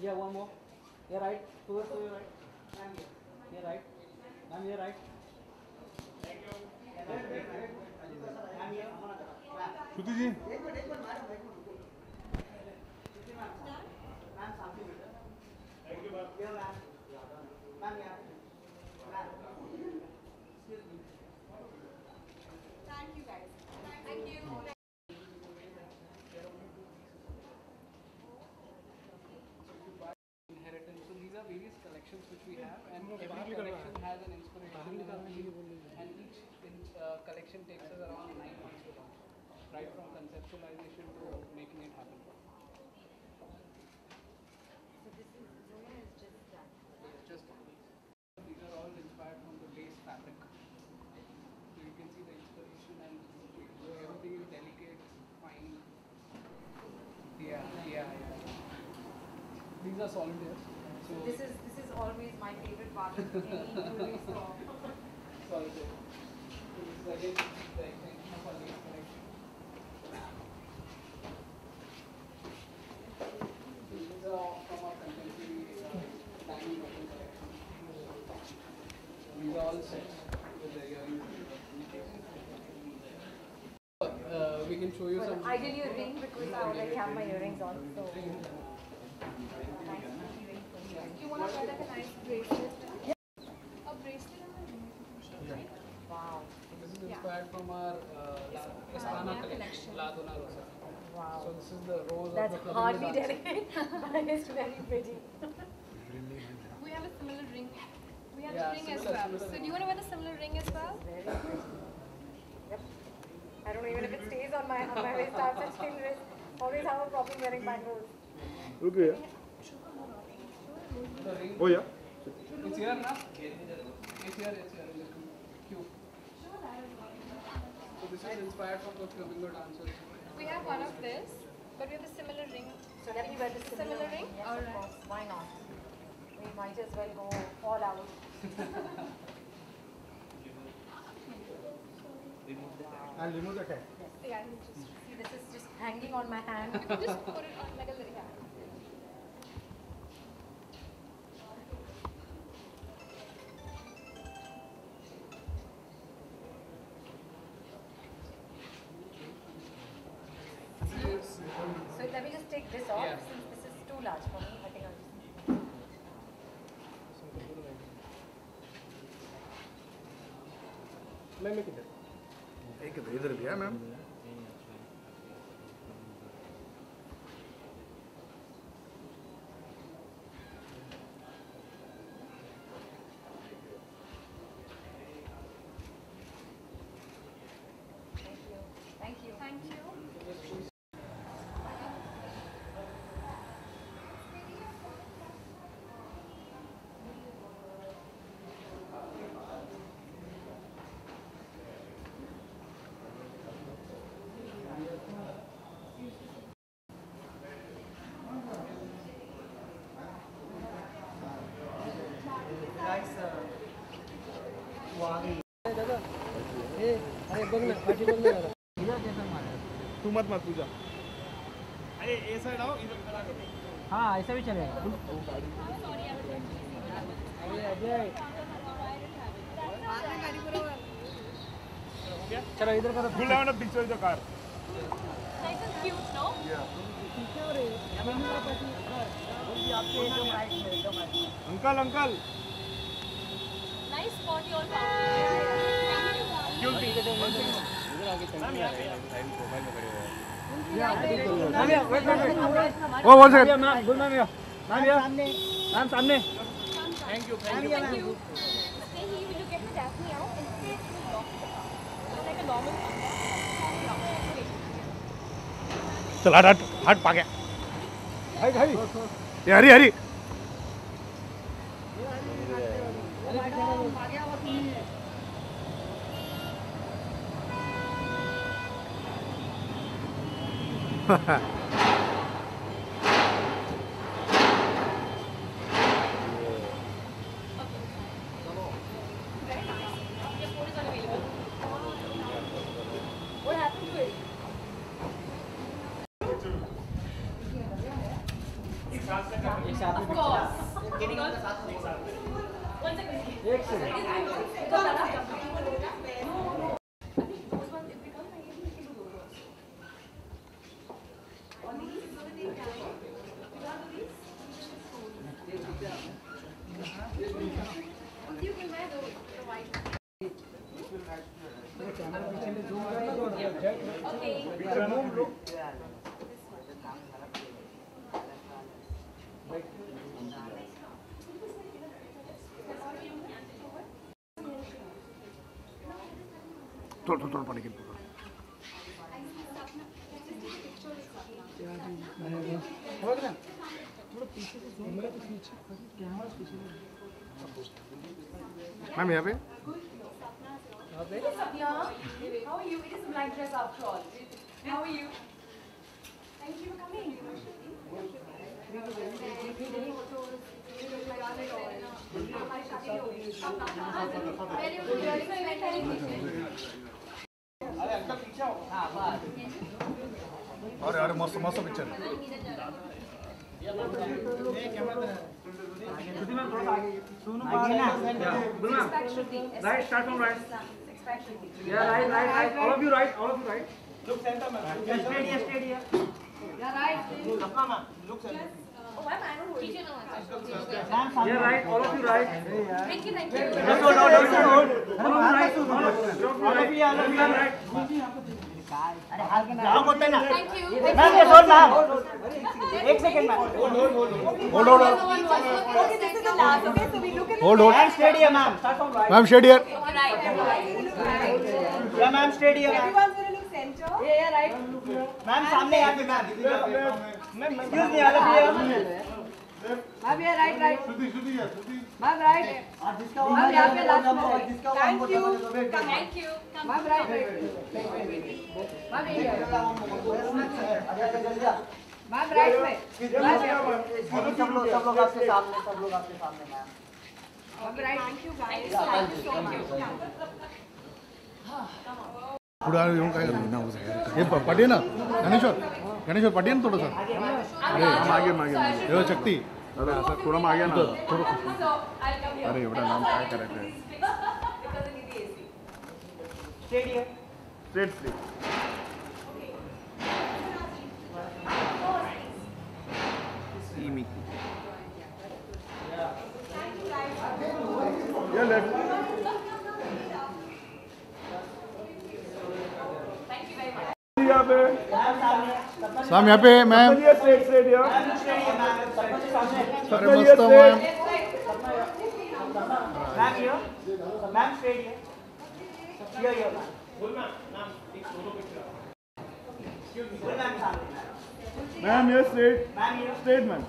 Yeah, one more. Here right. Towards to your right. I'm here. Here right. I'm here right. Shruti ji Thank you guys. Thank you. Inheritance. So these are various collections which we have, and every collection has an inspiration and a theme, and each collection takes us around 9 months to launch, right from conceptualization to making it happen. So this is Zoya is just done. It's just these are all inspired from the base fabric. So you can see the inspiration, and everything is delicate, fine. Yeah. These are solitaires. So This is always my favorite part of any jewelry store. solitaire. So this is again the extension of our lace collection. So these are all from our contemporary diamond wedding collection. These are all sets with the earrings. We can show you Well, some. I did your ring because I already have my earrings on. So you want to wear like a nice bracelet? A bracelet and a ring. Wow. This is inspired from our Espana collection, La Dona Rosa. Wow. So this is the rose That's of the hardly flamingo dancer. delicate, but it's very pretty. We have a similar ring. We have Yeah, a ring as similar, well. similar So ring. do you want to wear the similar ring as well? Very pretty. Yep. I don't know even if it stays on my wrist. I have such thin wrist. Always have a problem wearing bangles. रुक गया The ring. ओ या It's here now. It's here. In the cube. So this is inspired from the flamingo dancers. We have one of this, but we have a similar ring. So let me wear this Similar ring? Yes, All of right. course. Why not? We might as well go all out. I'll remove the tag. Yeah, you just See, this is just hanging on my hand. you can just put it on like a little. Yeah. So let me just take this off Yeah. since this is too large for me. I think I'll just. मैं किधर? एक इधर भी है ma'am Thank you. Thank you. दादा अरे बघ ना पाठी बघ ना जरा हिला जैसा मारा तू मत पूजा अरे ये साइड आओ इधर हाँ ऐसा भी चलेगा अरे अजय चलो इधर करो full loud picture the car Nice and cute, no? Uncle uncle Nice spot you all found. क्यों oh one second ma'am good ma'am ma'am सामने thank you Thank you. Stay here. Will you get the Daphne out and stay locked? Like a normal one. चल हट हट हट पा गया हाय हाय ये Hari Hari Very nice. Your phone is unavailable. What happened to it? एक Of course. Can you go? One second. You can wear the white. Okay. थोड़ा पढ़ के पूरा मैम यहाँ पे Sapna, how are you? It is a black dress after all. How are you? Thank you for coming. अरे अरे मस्त मस्त picture Right, start from right. Yeah, right. All of you right. Look center, man. Yes, straight here. Yeah, right. Sapna, man. Look center. Oh, I'm Anna. Teacher, no. Yeah, right. All of you right. Thank you, thank you. Just hold. All of you right. जाओ बोलते ना Thank you. Ma'am ये hold ma'am एक second ma'am hold Okay, this is the last. Okay, so we look at hold ma'am straight here ma'am start from right ma'am shade here Right. या ma'am straight here everyone's going to look center. Yeah, right. Ma'am सामने यहाँ पे ma'am excuse me all of you Ma'am, yeah, right. Ma'am, right. Ma'am, यहाँ पे last में. Thank you. Thank you. Come. Ma'am, right. Ma'am, here. Ma'am, right में. सब लोग आपके सामने ma'am Ma'am, right. Thank you, guys. Thank you. पुढे येऊन काय करणार हे पाठी ना गणेश्वर पाठी ना थोडंसं अरे मागे हे शक्ती अरे असं थोडं मागे ना थोडं अरे एवढं लांब काय करायचं आहे स्ट्रेट हियर स्ट्रेट मी या लेफ्ट यहाँ पे साम यहाँ पे मैम स्ट्रेट हियर अरे मस्त ma'am ma'am here ma'am straight here ma'am ma'am ये स्ट्रेट स्ट्रेट मैम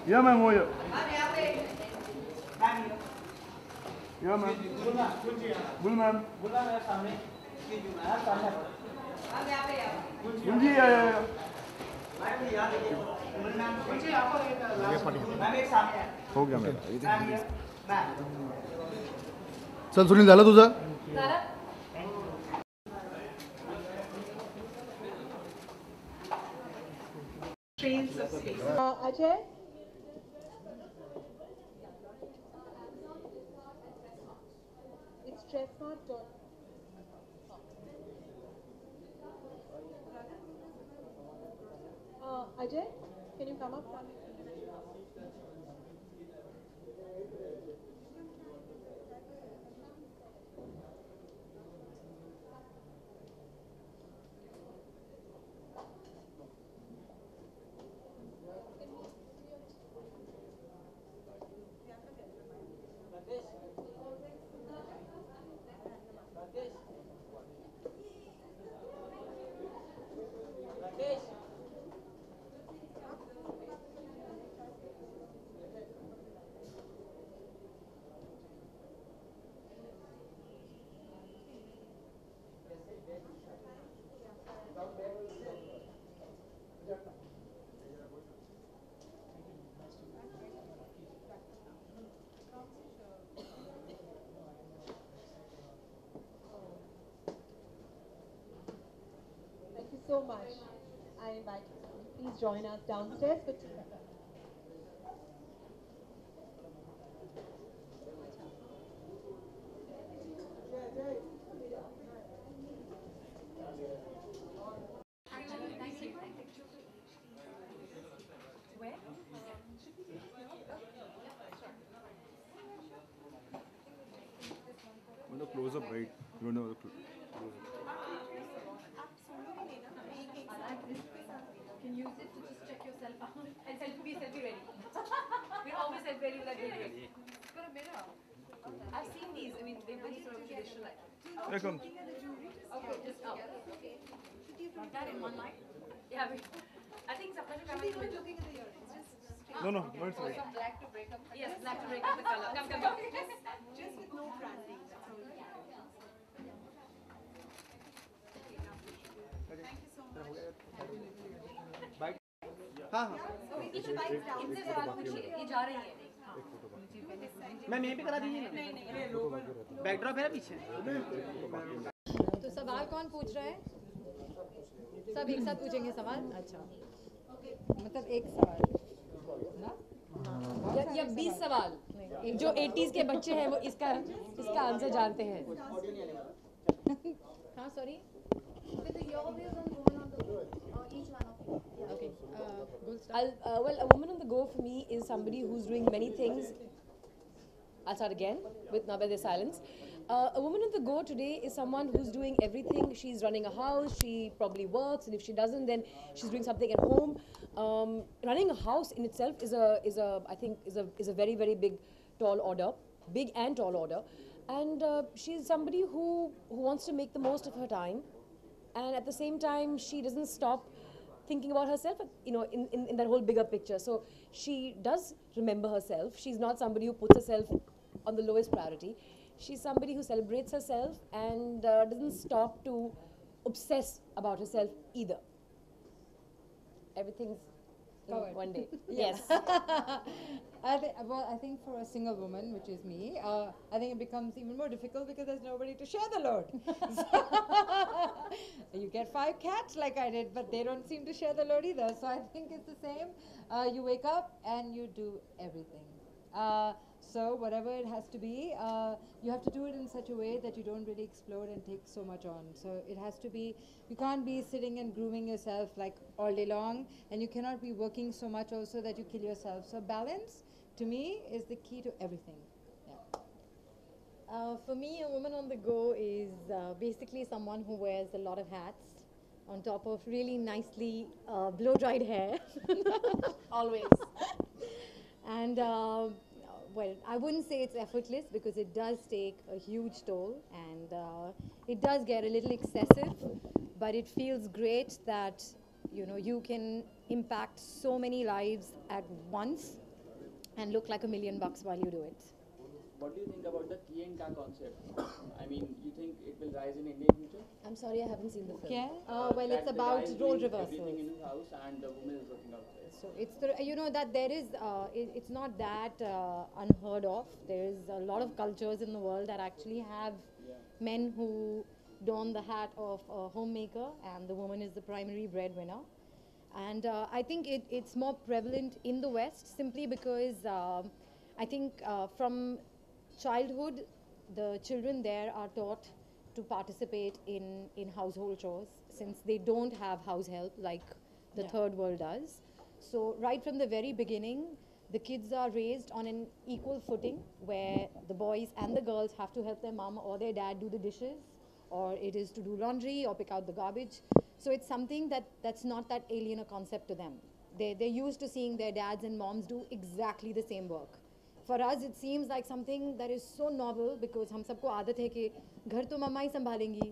या मैम वो या मैम गुल मैम गुंजी या हो गया मेरा चल सुनील झालं तुझं Ajay? It's chestnut tone. Ajay, can you come up front? So much. I invite you. Please join us downstairs for tea. मतलब close up, right? You don't know the close up. Can use it to just check yourself out and be selfie ready. We're always selfie ready with that video. It's got a mirror. I've seen these. I mean, they're very sort of traditional. Yeah, come. Okay, just up. Not that in one line. Yeah, I think sometimes I'm looking at the earrings. No, no, no, it's right. Some black to break up. Yes, black to break up the color. Come, come, come. Just with no branding. That's all. हाँ हाँ इनसे सवाल पूछिए ये जा रही है ma'am यहीं पे करा दीजिए बैकड्रॉप है ना पीछे तो सवाल कौन पूछ रहा है सब एक साथ पूछेंगे सवाल अच्छा मतलब एक सवाल या 20 सवाल जो 80s के बच्चे हैं वो इसका आंसर जानते हैं हाँ sorry Okay. Well, a woman on the go for me is somebody who's doing many things. I'll start again with now there's silence. A woman on the go today is someone who's doing everything. She's running a house. She probably works, and if she doesn't, then she's doing something at home. Running a house in itself is a very very big, tall order, big and tall order, and she's somebody who wants to make the most of her time, and at the same time she doesn't stop thinking about herself, in that whole bigger picture. So she does remember herself. She's not somebody who puts herself on the lowest priority. She's somebody who celebrates herself and doesn't stop to obsess about herself either. Everything's in one day. Yes. I think for a single woman, which is me, I think it becomes even more difficult because there's nobody to share the load. You get 5 cats like I did, but they don't seem to share the load either. So I think it's the same. You wake up and you do everything. So whatever it has to be, you have to do it in such a way that you don't really explode and take so much on. So it has to be, you can't be sitting and grooming yourself like all day long, and you cannot be working so much also that you kill yourself. So balance, to me, is the key to everything. Yeah. For me, a woman on the go is basically someone who wears a lot of hats on top of really nicely blow-dried hair. Always. And well, I wouldn't say it's effortless because it does take a huge toll and it does get a little excessive, but it feels great that you can impact so many lives at once and look like $1 million while you do it. What do you think about the key and ka concept? I mean, you think it will rise in Indian future? I'm sorry, I haven't seen the film. Okay. Well, it's That the about guy is role doing reversals. everything in his house and the woman is working outside. So it's that there is it's not that unheard of. There is a lot of cultures in the world that actually have men who don the hat of a homemaker and the woman is the primary breadwinner. And I think it's more prevalent in the West simply because I think from childhood the children there are taught to participate in household chores since they don't have house help like the third world does. So right from the very beginning, the kids are raised on an equal footing where the boys and the girls have to help their mom or their dad do the dishes, or it is to do laundry or pick out the garbage. So it's something that's not that alien a concept to them. They're used to seeing their dads and moms do exactly the same work. For us, it seems like something that is so novel because हम सबको आदत है कि घर तो मम्मा ही संभालेंगी,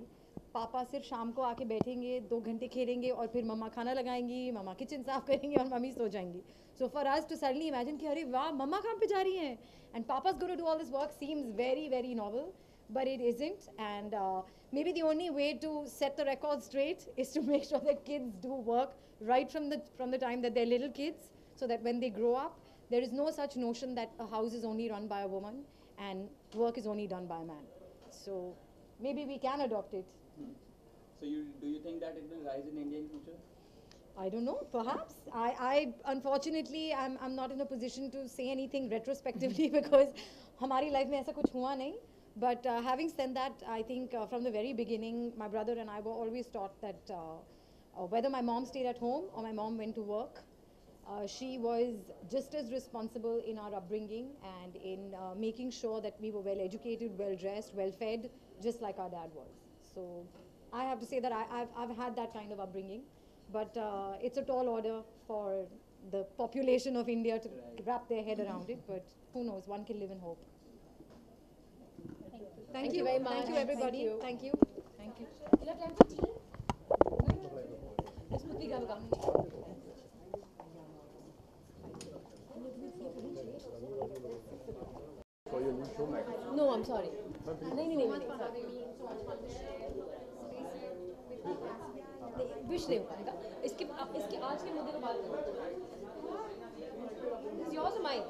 पापा सिर्फ शाम को आके बैठेंगे 2 घंटे खेलेंगे और फिर मम्मा खाना लगाएंगी, मम्मा किचन साफ करेंगी और मम्मी सो जाएंगी. So for us to suddenly imagine कि अरे वाह मम्मा काम पे जा रही हैं and papa's going to do all this work seems very very novel, but it isn't. And maybe the only way to set the record straight is to make sure that kids do work right from the time that they're little kids, so that when they grow up, there is no such notion that a house is only run by a woman and work is only done by a man. So maybe we can adopt it. So do you think that it will rise in Indian future? I don't know, perhaps. I unfortunately, I'm not in a position to say anything retrospectively because हमारी life में ऐसा कुछ हुआ नहीं. But having said that, I think from the very beginning, my brother and I were always taught that whether my mom stayed at home or my mom went to work, she was just as responsible in our upbringing and in making sure that we were well educated, well dressed, well fed, just like our dad was. So I have to say that I've had that kind of upbringing, but it's a tall order for the population of India to wrap their head around it. But who knows? One can live in hope. Thank you very much. Thank you, everybody. Thank you. Thank you. You have time for tea? Let's quickly grab a cup. No, I'm sorry. नहीं wish नहीं हो पाएगा इसके आज के मुद्दे को बात करो. Is yours or mine?